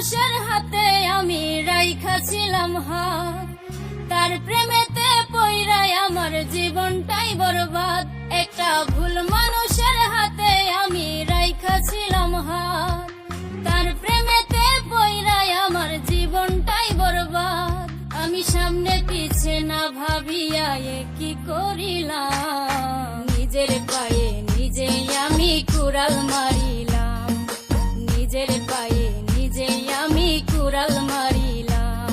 মানুষের হাতে আমি রাইখা ছিলাম হাত, তার প্রেমেতে পইরাই আমার জীবনটাই বরবাদ। একটা ভুল মানুষের হাতে আমি রাইখা ছিলাম হাত, তার প্রেমেতে পইরাই আমার জীবনটাই বরবাদ। আমি সামনে পিছে না ভাবিয়া কি করিলাম, নিজের পায়ে নিজেই আমি কুড়াল মারিলাম, নিজের পায়ে নিজেই আমি কুড়াল মারিলাম।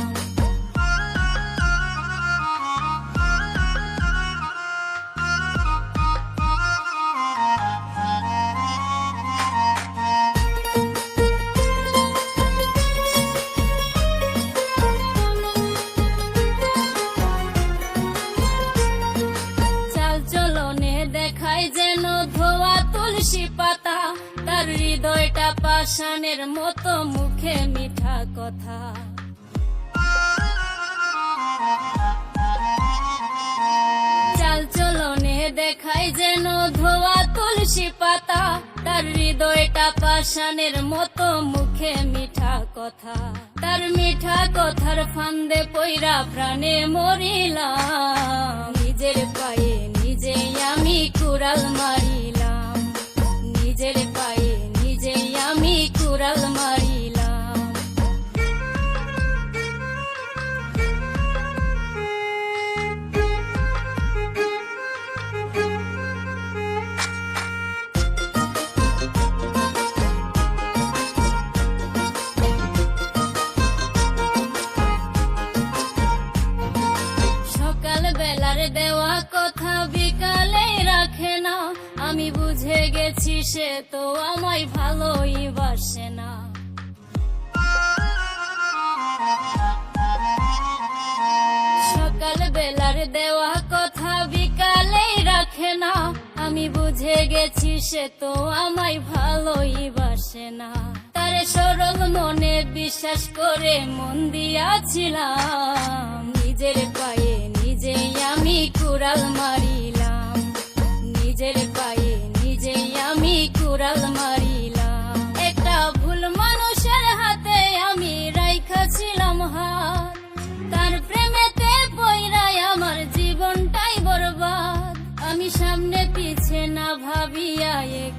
চাল চলনে দেখায় যেন ধোয়া তুলসী পাতা, তার হৃদয়টা পাষাণের মতো, মুখে মিঠা কথা। চাল চলনে দেখায় যেন ধোয়া তুলসী পাতা, তার হৃদয়টা পাষাণের মতো, মুখে মিঠা কথা। তার মিঠা কথার ফান্দে পইরা প্রাণে মরিলাম, নিজের পায়ে নিজেই আমি কুড়াল মারিলাম, নিজের পায়ে নিজেই আমি কুড়াল মারিলাম। সকাল বেলার দেওয়া কথা বিকালে রাখে না, আমি বুঝে গেছি সে তো আমায় ভালোই বাসে না। সকাল বেলার দেওয়া কথা বিকালে রাখে না, আমি বুঝে গেছি সে তো আমায় ভালোই বাসে না। তারে সরল মনে বিশ্বাস করে মন দিয়াছিলাম, নিজের পায়ে নিজেই আমি কুড়াল মারিলাম, নিজের পায়ে নিজেই আমি কুড়াল মারিলাম। একটা ভুল মানুষের হাতে আমি রাইখা ছিলাম হাত, তার প্রেমেতে পইরাই আমার জীবনটাই বরবাদ। আমি সামনে পিছে না ভাবিয়া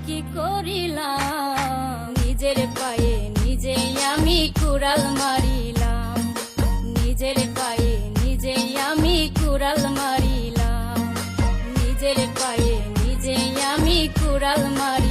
কি করিলাম, নিজের পায়ে নিজেই আমি কুড়াল মারিলাম, নিজের পায়ে নিজেই আমি কুড়াল মারিলাম, নিজের পায়ে নিজেই আমি কুড়াল মারি।